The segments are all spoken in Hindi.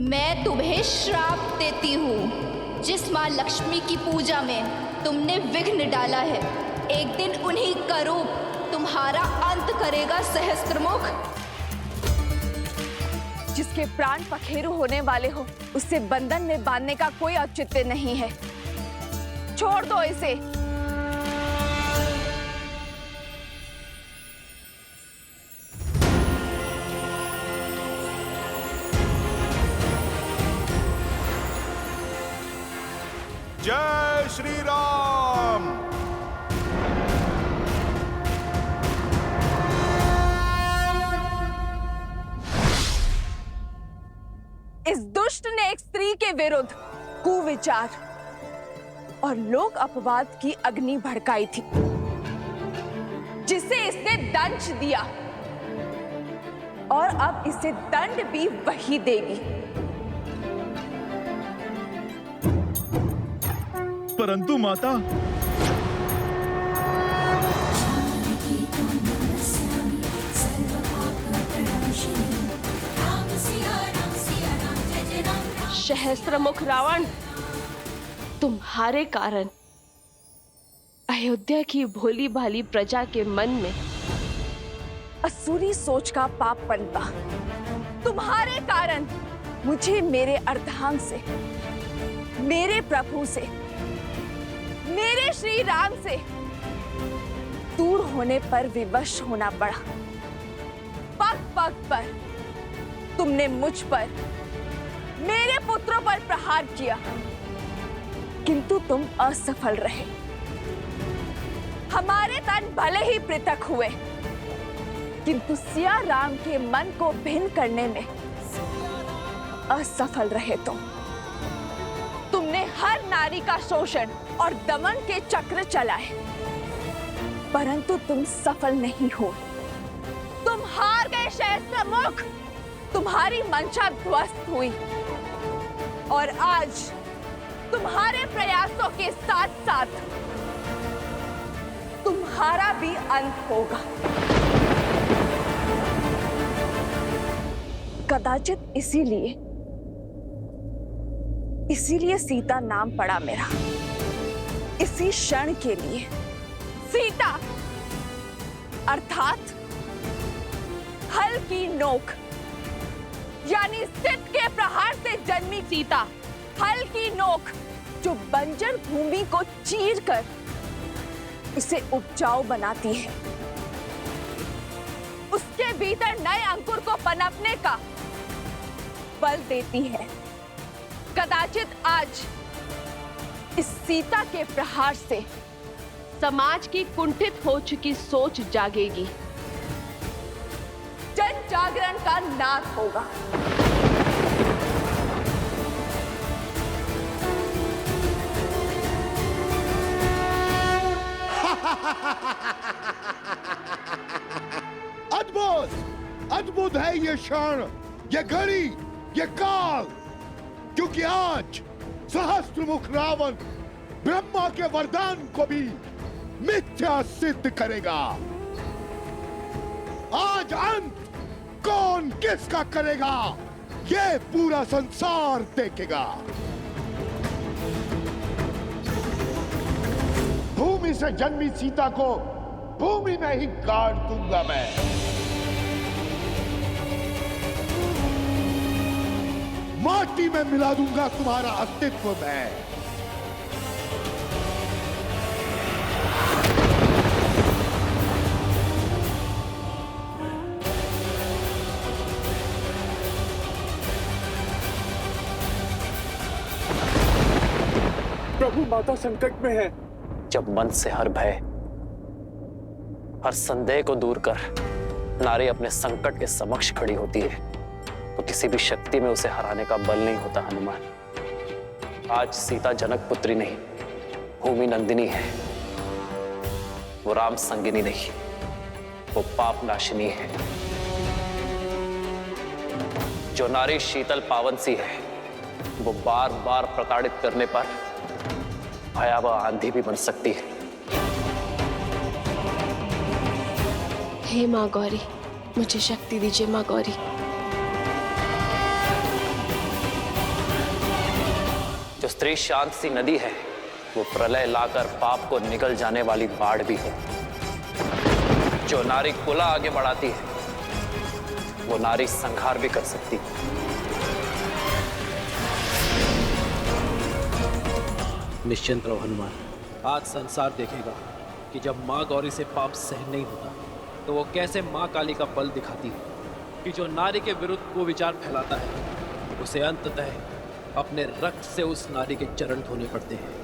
मैं तुम्हें श्राप देती हूँ। जिस माँ लक्ष्मी की पूजा में तुमने विघ्न डाला है, एक दिन उन्हीं का रूप तुम्हारा अंत करेगा सहस्त्रमुख। जिसके प्राण पखेरु होने वाले हो, उसे बंधन में बांधने का कोई औचित्य नहीं है। छोड़ दो इसे। जय श्री राम। इस दुष्ट ने एक स्त्री के विरुद्ध कुविचार और लोक अपवाद की अग्नि भड़काई थी, जिसे इसने दंश दिया और अब इसे दंड भी वही देगी। परंतु माता, सहस्त्रमुख रावण, तुम्हारे कारण अयोध्या की भोली भाली प्रजा के मन में असुरी सोच का पाप पनपा। तुम्हारे कारण मुझे मेरे अर्धांग से, मेरे प्रभु से, मेरे श्री राम से दूर होने पर विवश होना पड़ा। पग पग पर तुमने मुझ पर, मेरे पुत्रों पर प्रहार किया, किंतु तुम असफल रहे। हमारे तन भले ही पृथक हुए, किंतु सिया राम के मन को भिन्न करने में असफल रहे तुमने हर नारी का शोषण और दमन के चक्र चलाए, परंतु तुम सफल नहीं हो। तुम हार गए सहस्त्रमुख। तुम्हारी मंशा ध्वस्त हुई और आज तुम्हारे प्रयासों के साथ साथ तुम्हारा भी अंत होगा। कदाचित इसीलिए सीता नाम पड़ा मेरा। इसी क्षण के लिए सीता अर्थात हल की नोक, यानी सिद्ध के प्रहार से जन्मी सीता, हल की नोक जो बंजर भूमि को चीरकर उसे उपजाऊ बनाती है, उसके भीतर नए अंकुर को पनपने का बल देती है। कदाचित आज इस सीता के प्रहार से समाज की कुंठित हो चुकी सोच जागेगी। जन जागरण का नाद होगा। अद्भुत, अद्भुत है ये क्षण, ये घड़ी, ये काल, क्योंकि आज सहस्त्रमुख रावण ब्रह्मा के वरदान को भी मिथ्या सिद्ध करेगा। आज अंत कौन किसका करेगा, ये पूरा संसार देखेगा। भूमि से जन्मी सीता को भूमि में ही गाड़ दूंगा मैं। माटी में मिला दूंगा तुम्हारा अस्तित्व में। प्रभु, माता संकट में है। जब मन से हर भय, हर संदेह को दूर कर नारी अपने संकट के समक्ष खड़ी होती है, तो किसी भी शक्ति में उसे हराने का बल नहीं होता। हनुमान, आज सीता जनक पुत्री नहीं, भूमि नंदिनी है। वो राम संगिनी नहीं, वो पाप नाशिनी है। जो नारी शीतल पावन सी है, वो बार बार प्रताड़ित करने पर भयावह आंधी भी बन सकती है। हे माँ गौरी, मुझे शक्ति दीजिए माँ गौरी। स्त्री शांत सी नदी है, वो प्रलय लाकर पाप को निगल जाने वाली बाढ़ भी है। जो नारी कुला आगे बढ़ाती है, वो नारी संहार भी कर सकती है। निश्चिंत रहो हनुमान, आज संसार देखेगा कि जब माँ गौरी से पाप सहन नहीं होता तो वो कैसे माँ काली का बल दिखाती है कि जो नारी के विरुद्ध को विचार फैलाता है उसे अंततः अपने रक्त से उस नारी के चरण धोने पड़ते हैं।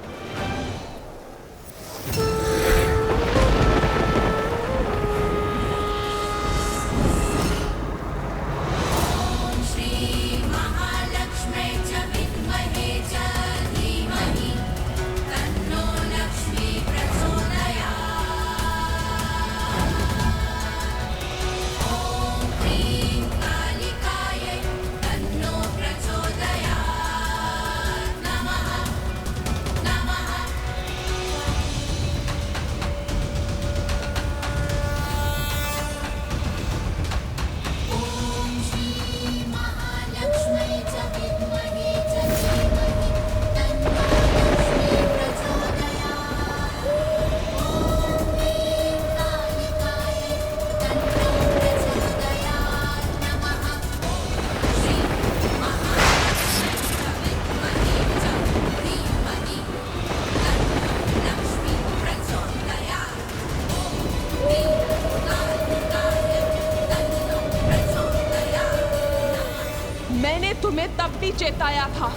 मैंने तुम्हें तब भी चेताया था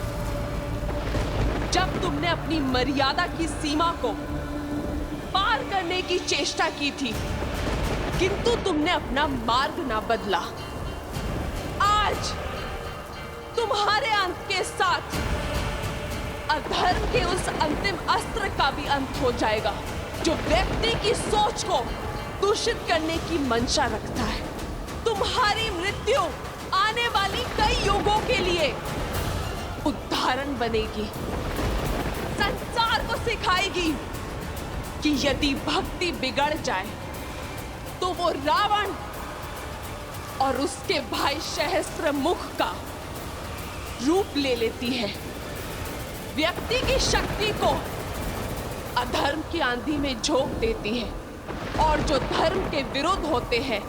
जब तुमने अपनी मर्यादा की सीमा को पार करने की चेष्टा की थी, किंतु तुमने अपना मार्ग ना बदला। आज तुम्हारे अंत के साथ अधर्म के उस अंतिम अस्त्र का भी अंत हो जाएगा जो व्यक्ति की सोच को दूषित करने की मंशा रखता है। तुम्हारी मृत्यु आने वाली कई युगों के लिए उदाहरण बनेगी, संसार को सिखाएगी कि यदि भक्ति बिगड़ जाए तो वो रावण और उसके भाई सहस्त्रमुख का रूप ले लेती है। व्यक्ति की शक्ति को अधर्म की आंधी में झोंक देती है और जो धर्म के विरुद्ध होते हैं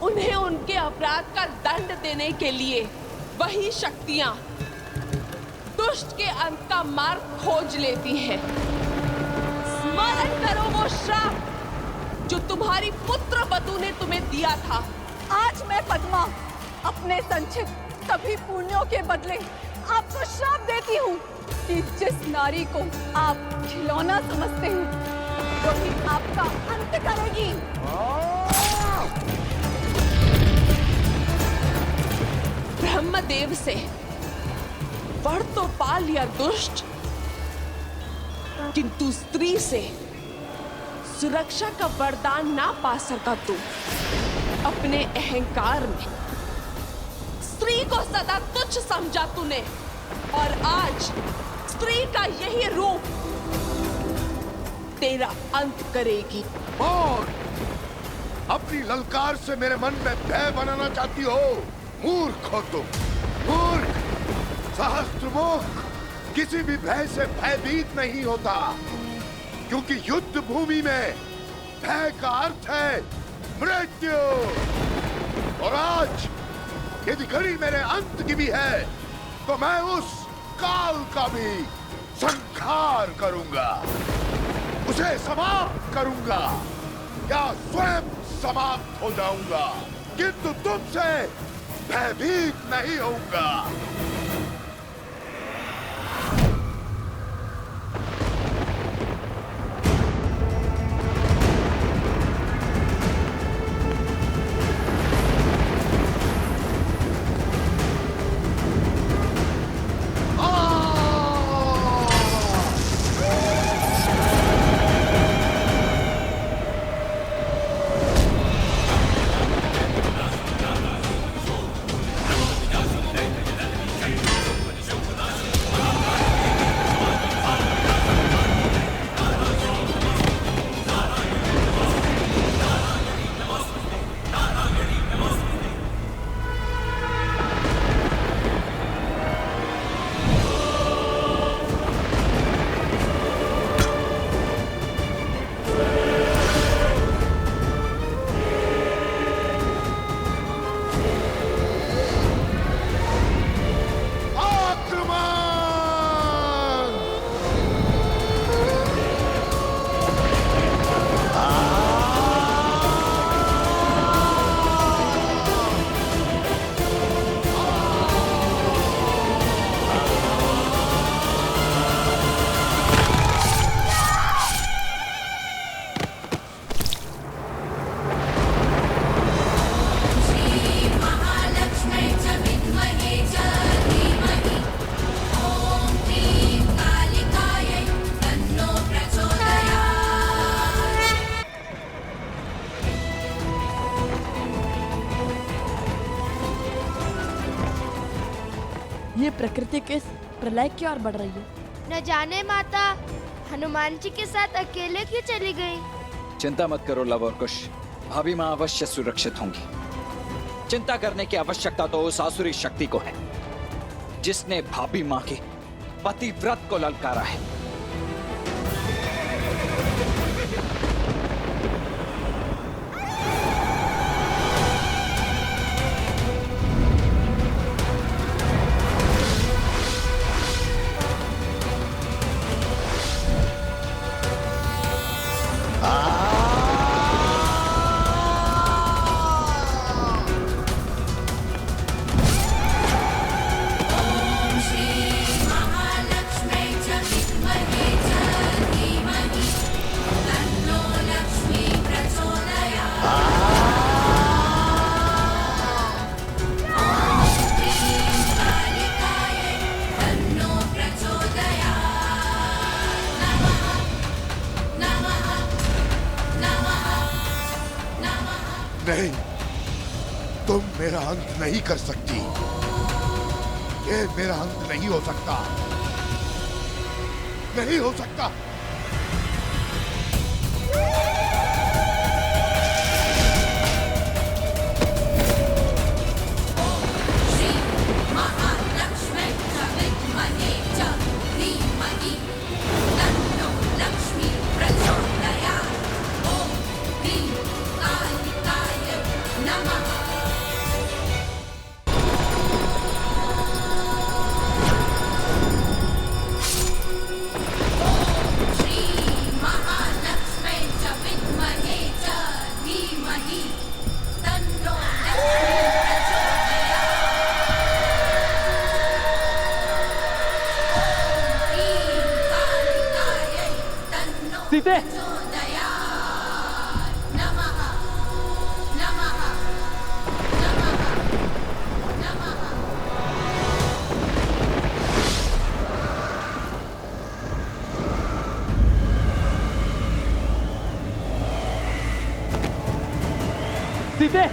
उन्हें उनके अपराध का दंड देने के लिए वही शक्तियां दुष्ट के अंत का मार्ग खोज लेती हैं। स्मरण करो वो श्राप जो तुम्हारी पुत्र बतू ने तुम्हें दिया था। आज मैं पद्मा अपने संचित सभी पुण्यों के बदले आपको श्राप देती हूँ कि जिस नारी को आप खिलौना समझते हैं वही आपका अंत करेगी। ब्रह्मदेव से वर तो पा लिया दुष्ट, किंतु स्त्री से सुरक्षा का वरदान ना पा सका तू। अपने अहंकार में स्त्री को सदा तुच्छ समझा तूने और आज स्त्री का यही रूप तेरा अंत करेगी। और अपनी ललकार से मेरे मन में भय बनाना चाहती हो? मूर्ख हो तुम, मूर्ख। सहस्त्रमुख किसी भी भय से भयभीत नहीं होता, क्योंकि युद्ध भूमि में भय का अर्थ है मृत्यु। और आज यदि घड़ी मेरे अंत की भी है तो मैं उस काल का भी संहार करूंगा, उसे समाप्त करूंगा या स्वयं समाप्त हो जाऊंगा, किंतु तुमसे भयभीत नहीं होऊंगा। ये प्रकृति के प्रलय की ओर बढ़ रही है। न जाने माता हनुमान जी के साथ अकेले क्यों चली गई? चिंता मत करो लव और कुश, भाभी माँ अवश्य सुरक्षित होंगी। चिंता करने की आवश्यकता तो उस आसुरी शक्ति को है जिसने भाभी माँ के पतिव्रत को ललकारा है। नहीं, तुम मेरा अंत नहीं कर सकती। ये मेरा अंत नहीं हो सकता, नहीं हो सकता। सीते, सीते,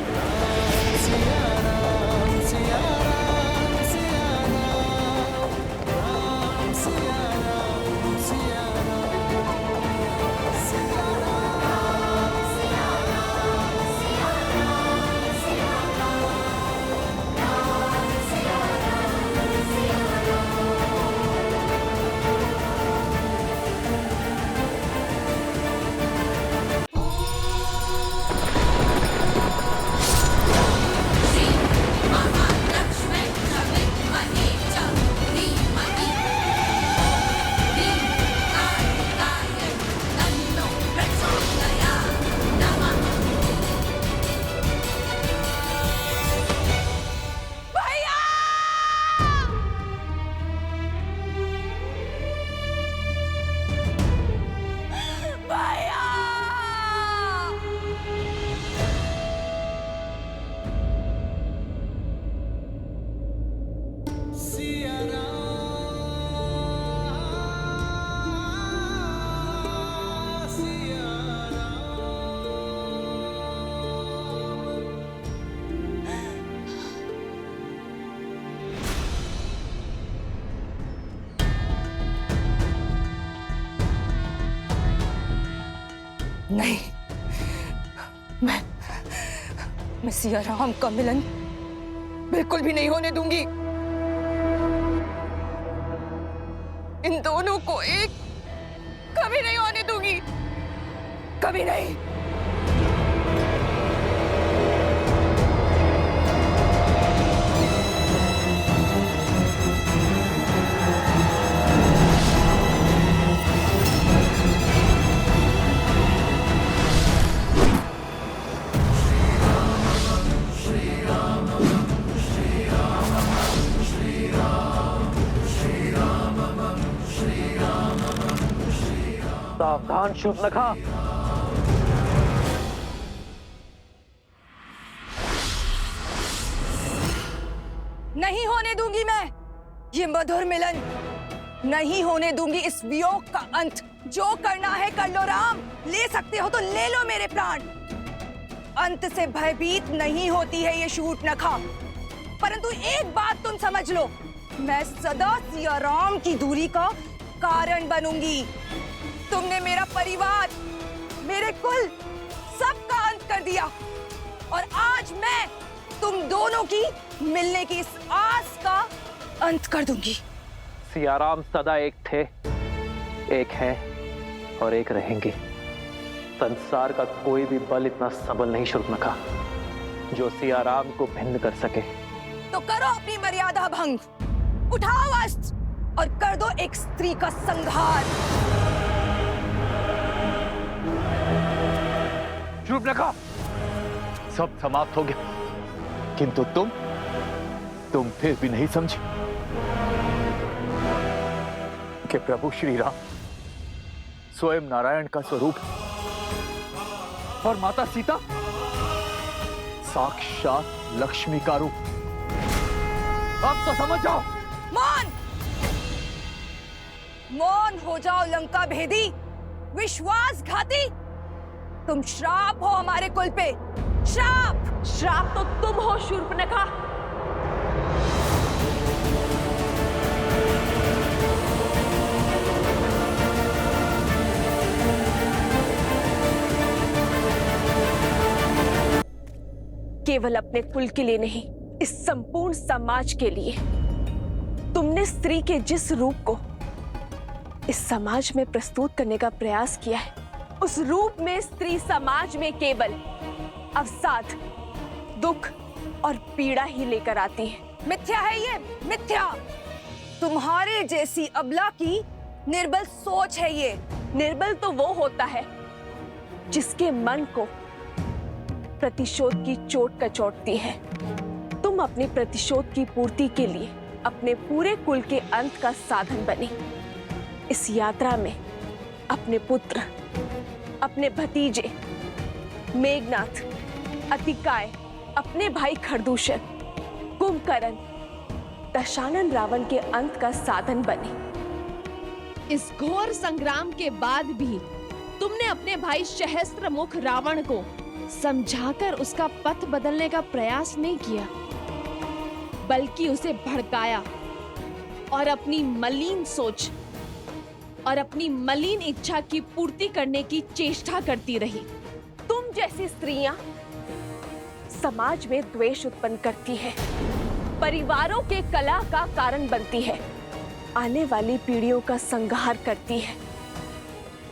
नहीं, मैं सिया राम का मिलन बिल्कुल भी नहीं होने दूंगी। इन दोनों को एक कभी नहीं होने दूंगी, कभी नहीं। सावधान शूर्पणखा। नहीं होने दूंगी मैं ये मधुर मिलन, नहीं होने दूंगी इस वियोग का अंत। जो करना है कर लो राम, ले सकते हो तो ले लो मेरे प्राण। अंत से भयभीत नहीं होती है ये शूर्पणखा, परंतु एक बात तुम समझ लो, मैं सदा सिया राम की दूरी का कारण बनूंगी। तुमने मेरा परिवार, मेरे कुल, सबका अंत कर दिया और आज मैं तुम दोनों की मिलने की इस आस का अंत कर दूंगी। सियाराम सदा एक थे, एक हैं और एक रहेंगे। संसार का कोई भी बल इतना सबल नहीं शूर्पणखा जो सियाराम को भिन्न कर सके। तो करो अपनी मर्यादा भंग, उठाओ अस्त्र और कर दो एक स्त्री का संहार। शूर्पणखा, सब समाप्त हो गया, किंतु तुम फिर भी नहीं समझे कि प्रभु श्री राम स्वयं नारायण का स्वरूप है और माता सीता साक्षात लक्ष्मी का रूप। अब तो समझ जाओ। मौन हो जाओ लंका भेदी, विश्वासघाती। तुम श्राप हो हमारे कुल पे, श्राप। श्राप तो तुम हो शूर्पणखा। केवल अपने कुल के लिए नहीं, इस संपूर्ण समाज के लिए तुमने स्त्री के जिस रूप को इस समाज में प्रस्तुत करने का प्रयास किया है, उस रूप में स्त्री समाज में केवल अवसाद, दुख और पीड़ा ही लेकर आती है। मिथ्या है ये, मिथ्या। तुम्हारे जैसी अबला की निर्बल सोच है ये। निर्बल तो वो होता है जिसके मन को प्रतिशोध की चोट कचोटती है। तुम अपनी प्रतिशोध की पूर्ति के लिए अपने पूरे कुल के अंत का साधन बने। इस यात्रा में अपने पुत्र, अपने भतीजे मेघनाथ, अतिकाय, अपने भाई खरदूषण, कुंभकर्ण, दशानन रावण के अंत का साधन बने। इस घोर संग्राम के बाद भी तुमने अपने भाई सहस्त्रमुख रावण को समझाकर उसका पथ बदलने का प्रयास नहीं किया, बल्कि उसे भड़काया और अपनी मलिन सोच और अपनी मलिन इच्छा की पूर्ति करने की चेष्टा करती रही। तुम जैसी स्त्रियां समाज में द्वेष उत्पन्न करती है, परिवारों के कलह का कारण बनती है, आने वाली पीढ़ियों का संहार करती है,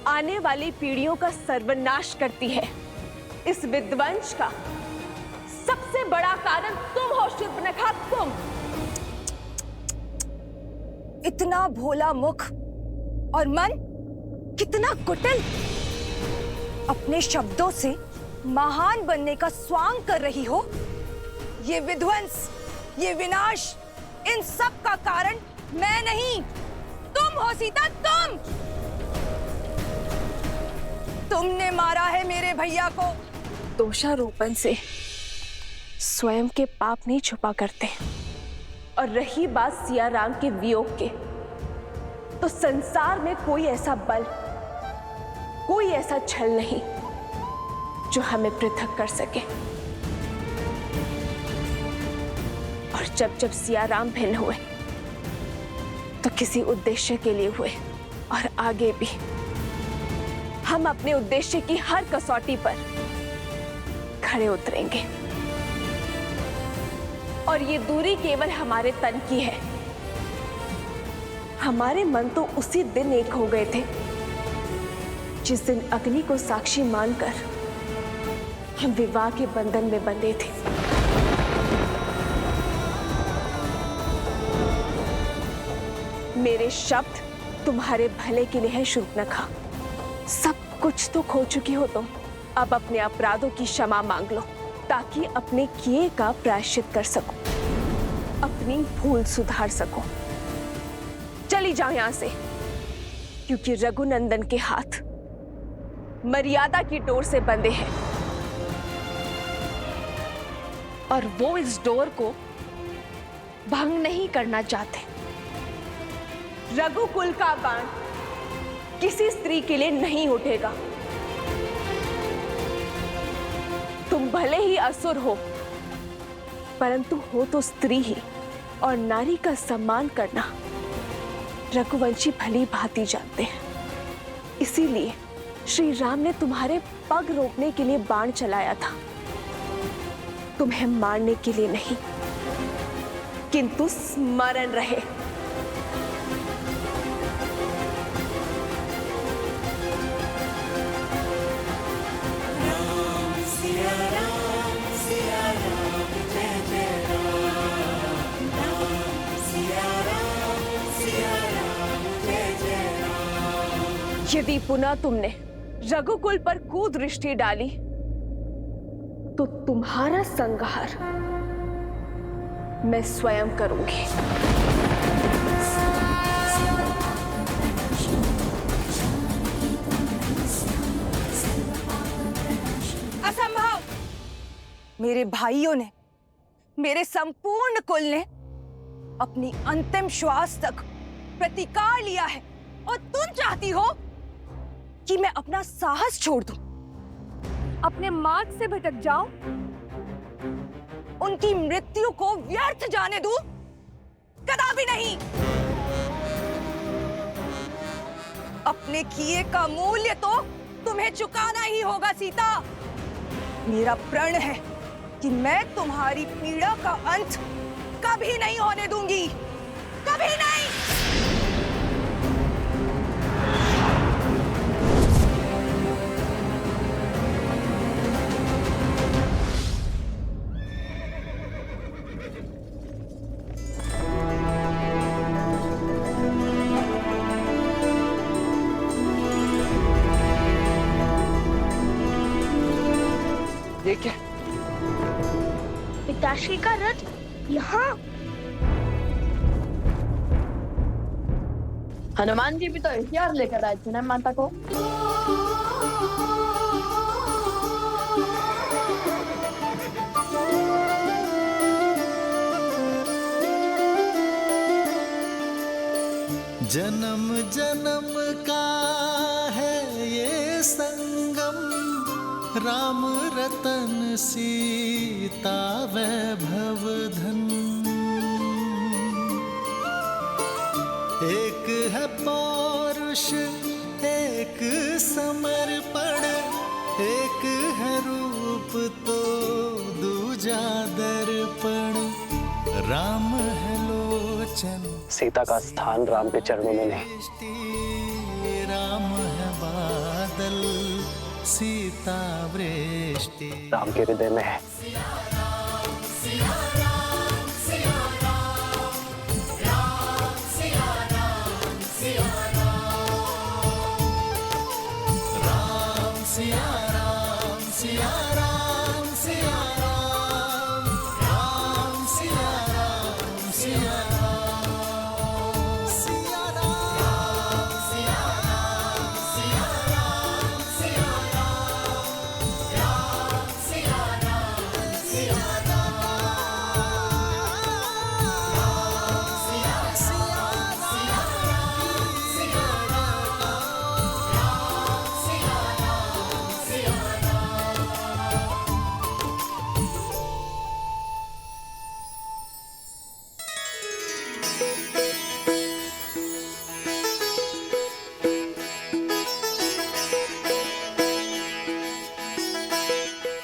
आने वाली पीढ़ियों का सर्वनाश करती है। इस विध्वंस का सबसे बड़ा कारण तुम हो शूर्पणखा, तुम। इतना भोला मुख और मन कितना कुटिल, अपने शब्दों से महान बनने का स्वांग कर रही हो। ये विध्वंस, ये विनाश, इन सब का कारण मैं नहीं, तुम हो सीता, तुम। तुमने मारा है मेरे भैया को। दोषारोपण से स्वयं के पाप नहीं छुपा करते। और रही बात सिया राम के वियोग के, तो संसार में कोई ऐसा बल, कोई ऐसा छल नहीं जो हमें पृथक कर सके। और जब जब सिया राम भिन्न हुए तो किसी उद्देश्य के लिए हुए, और आगे भी हम अपने उद्देश्य की हर कसौटी पर खड़े उतरेंगे। और ये दूरी केवल हमारे तन की है, हमारे मन तो उसी दिन एक हो गए थे जिस दिन अग्नि को साक्षी मानकर हम विवाह के बंधन में बंधे थे। मेरे शब्द तुम्हारे भले के लिए है शूर्पणखा। सब कुछ तो खो चुकी हो तुम, अब अपने अपराधों की क्षमा मांग लो ताकि अपने किए का प्रायश्चित कर सको, अपनी भूल सुधार सको। चली जाओ यहां से, क्योंकि रघुनंदन के हाथ मर्यादा की डोर से बंधे हैं और वो इस डोर को भंग नहीं करना चाहते। रघुकुल का बाण किसी स्त्री के लिए नहीं उठेगा। तुम भले ही असुर हो, परंतु हो तो स्त्री ही, और नारी का सम्मान करना रघुवंशी भली भांति जानते हैं। इसीलिए श्री राम ने तुम्हारे पग रोकने के लिए बाण चलाया था, तुम्हें मारने के लिए नहीं, किंतु स्मरण रहे। यदि पुनः तुमने रघुकुल पर कुदृष्टि डाली तो तुम्हारा संहार मैं स्वयं करूंगी। असंभव! मेरे भाइयों ने, मेरे संपूर्ण कुल ने अपनी अंतिम श्वास तक प्रतिकार लिया है और तुम चाहती हो कि मैं अपना साहस छोड़ दूं, अपने मार्ग से भटक जाऊं, उनकी मृत्यु को व्यर्थ जाने दूं? कदापि नहीं। अपने किए का मूल्य तो तुम्हें चुकाना ही होगा सीता। मेरा प्रण है कि मैं तुम्हारी पीड़ा का अंत कभी नहीं होने दूंगी, कभी नहीं। ये क्या? पिताश्री का रथ यहाँ। हनुमान जी भी तो हथियार लेकर आए थे ना माता को। जन्म जन्म का है ये संगम, राम रतन सीता वैभव धन। एक है पौरुष एक समर्पण, एक है रूप तो दूजा दर्पण। राम है लोचन, सीता का स्थान राम के चरणों में नहीं। राम है बादल, सीता वृष्टि। राम के हृदय में है।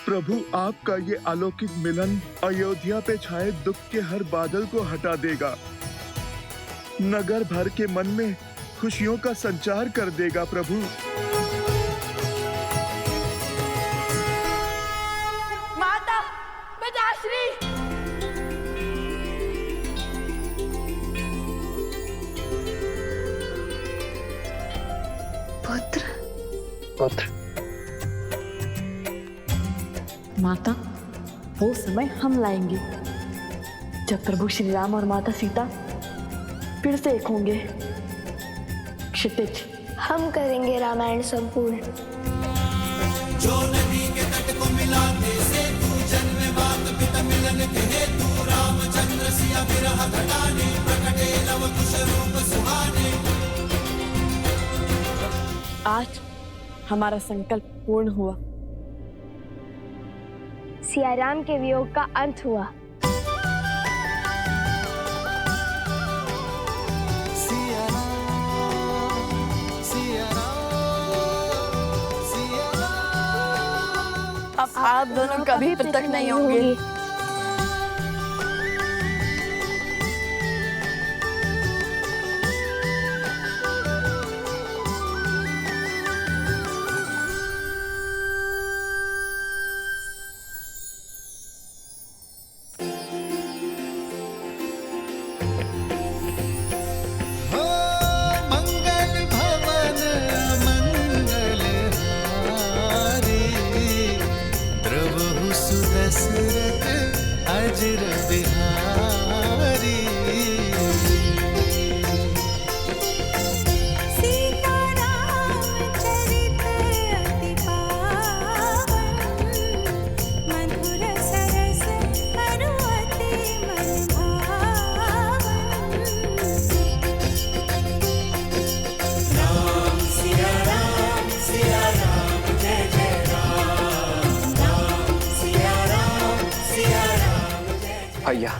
प्रभु, आपका ये अलौकिक मिलन अयोध्या पे छाए दुख के हर बादल को हटा देगा, नगर भर के मन में खुशियों का संचार कर देगा। प्रभु, माता, पिताश्री, पुत्र पुत्र। माता, वो समय हम लाएंगे जब प्रभु श्री राम और माता सीता फिर से एक होंगे। क्षितिज, हम करेंगे रामायण संपूर्ण। जो नदी के तट को मिलाते से तू जन्म बात पिता मिलन के हेतु, रामचंद्र सिया विरह घटाने प्रकटे नव कुश रूप सुहाने। आज हमारा संकल्प पूर्ण हुआ। सिया राम के वियोग का अंत हुआ। आप दोनों कभी पृथक नहीं होंगे। हो मंगल भवन मंगल हारी द्रवहु सुदशरथ अजर बिहारी सीताराम चरित अति पावन मधुर सरस अरुअति मन भावन राम सिया राम जय जय राम सिया राम भैया,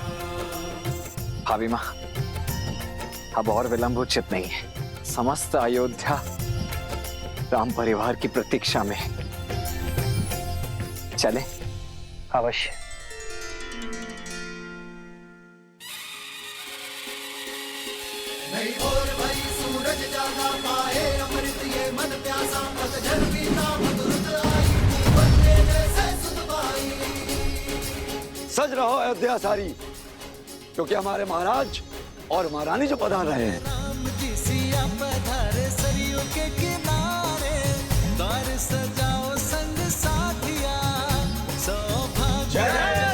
भाभी माँ, अब और विलंब उचित नहीं है। समस्त अयोध्या राम परिवार की प्रतीक्षा में है। चले? अवश्य। नहीं और भई सूरज जागा पाए अमृत ये मन प्यासा पतझड़ बीता मधुरत आई बंदे जैसे सुध पाई सज रहो अयोध्या सारी, क्योंकि हमारे महाराज और महारानी जो पधार रहे हैं। राम जी सिया पधारे सरयू के किनारे द्वार सजाओ संग साथिया सौभाग्य जय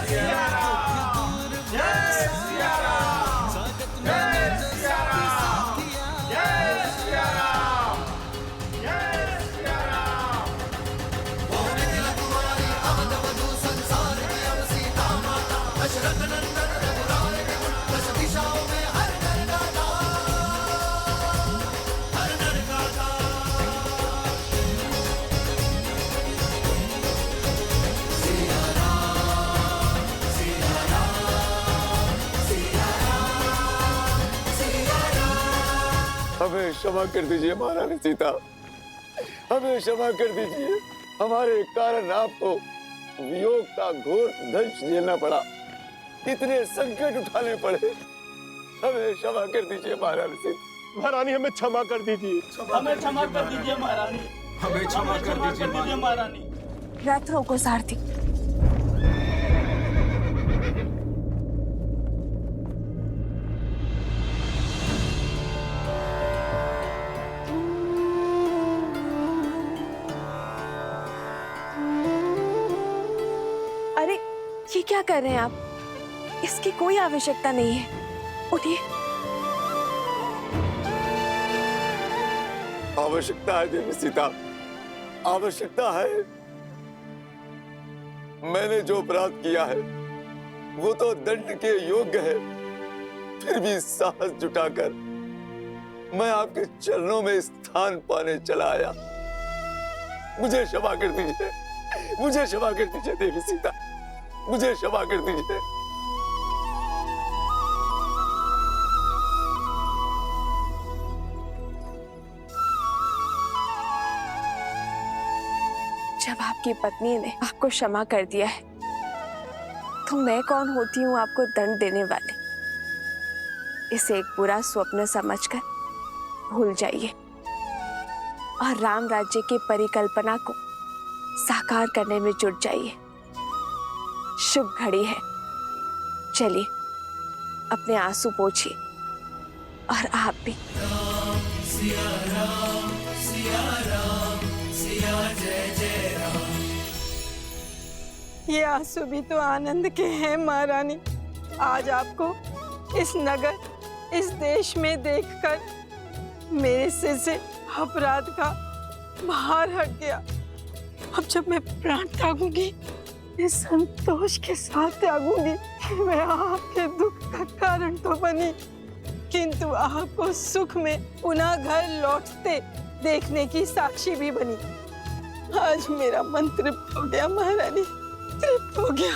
सिया राम जय सिया राम स्वागत में सिया राम जय सिया राम जय सिया राम होने दिला तुम्हारी अवध वधु संसार की अब सीता माता दशरथ नंदन रघुराय के गुण दस दिशाओं में हर घर गाता हर नर गाता सिया राम सिया राम सिया राम सिया राम हमें क्षमा कर दीजिए महारानी सीता, हमें क्षमा कर दीजिए। हमारे कारण आपको वियोग का घोर दंश झेलना पड़ा, इतने संकट उठाने पड़े। हमें क्षमा कर दीजिए महारानी सीता। महारानी हमें क्षमा कर दीजिए, हमें क्षमा कर दीजिए महारानी, हमें क्षमा कर दीजिए महारानी। रथ रोको सारथी। अरे ये क्या कर रहे हैं आप? इसकी कोई आवश्यकता नहीं है। उठिए। आवश्यकता है देवी सीता, आवश्यकता है। मैंने जो अपराध किया है वो तो दंड के योग्य है, फिर भी साहस जुटाकर मैं आपके चरणों में स्थान पाने चला आया। मुझे क्षमा कर दीजिए, मुझे क्षमा कर दीजिए देवी सीता, मुझे क्षमा कर दीजिए। जब आपकी पत्नी ने आपको क्षमा कर दिया है, तो मैं कौन होती हूँ आपको दंड देने वाले? इसे एक बुरा स्वप्न समझकर भूल जाइए और राम राज्य की परिकल्पना को साकार करने में जुट जाइए। शुभ घड़ी है। चलिए अपने आंसू पोंछिए, और आप भी। सिया राम सिया जय जय राम। ये आंसू भी तो आनंद के हैं महारानी। आज आपको इस नगर, इस देश में देखकर मेरे सिर से अपराध का भार हट गया। अब जब मैं प्राण त्यागूंगी, इस संतोष के साथ त्यागूंगी कि मैं आपके दुख का कारण तो बनी, किंतु आपको सुख में पुनः घर लौटते देखने की साक्षी भी बनी। आज मेरा मन तृप्त हो गया महारानी, तृप्त हो गया।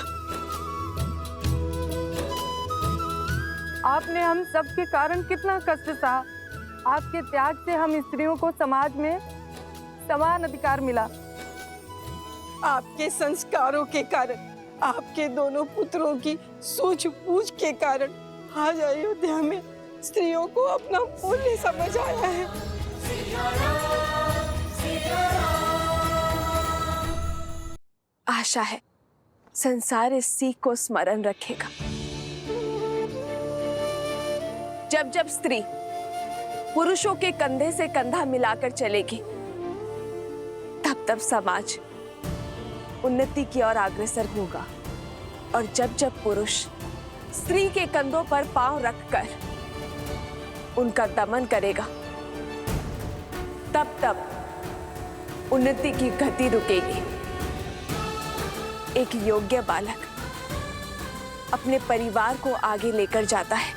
आपने हम सबके कारण कितना कष्ट सहा। आपके त्याग से हम स्त्रियों को समाज में समान अधिकार मिला। आपके संस्कारों के कारण, आपके दोनों पुत्रों की सूझबूझ के कारण आज अयोध्या में स्त्रियों को अपना मूल्य समझ आया है। आशा है संसार इस सीख को स्मरण रखेगा। जब जब स्त्री पुरुषों के कंधे से कंधा मिलाकर चलेगी, तब तब समाज उन्नति की ओर अग्रसर होगा। और जब जब पुरुष स्त्री के कंधों पर पांव रखकर उनका दमन करेगा, तब तब उन्नति की गति रुकेगी। एक योग्य बालक अपने परिवार को आगे लेकर जाता है,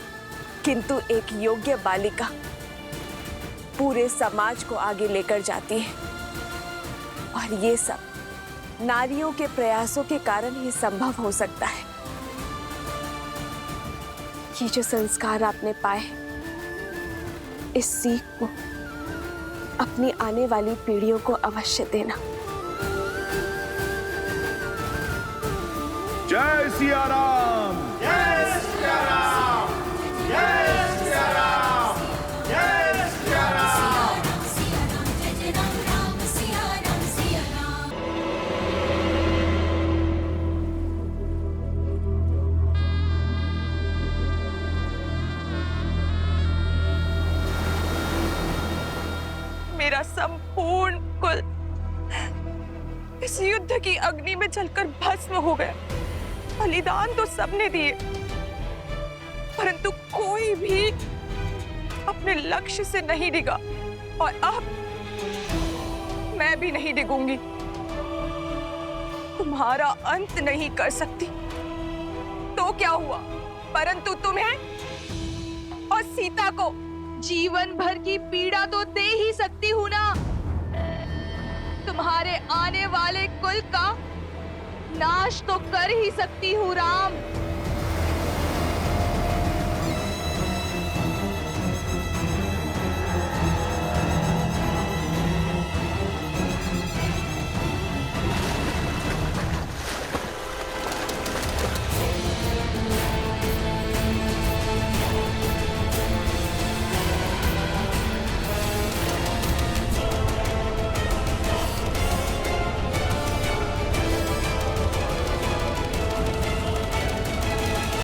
किंतु एक योग्य बालिका पूरे समाज को आगे लेकर जाती है। और ये सब नारियों के प्रयासों के कारण ही संभव हो सकता है। ये जो संस्कार आपने पाए, इस सीख को अपनी आने वाली पीढ़ियों को अवश्य देना। जय सिया राम। जय सिया राम। जय सिया राम। जय सिया राम। मेरा संपूर्ण कुल इस युद्ध की अग्नि में जलकर भस्म हो गया। बलिदान तो सबने दिए, परंतु कोई भी अपने लक्ष्य से नहीं डिगा। और अब मैं भी नहीं डिगूंगी। तुम्हारा अंत नहीं कर सकती तो क्या हुआ, परंतु तुम्हें और सीता को जीवन भर की पीड़ा तो दे ही सकती हूं ना। तुम्हारे आने वाले कुल का नाश तो कर ही सकती हूँ राम।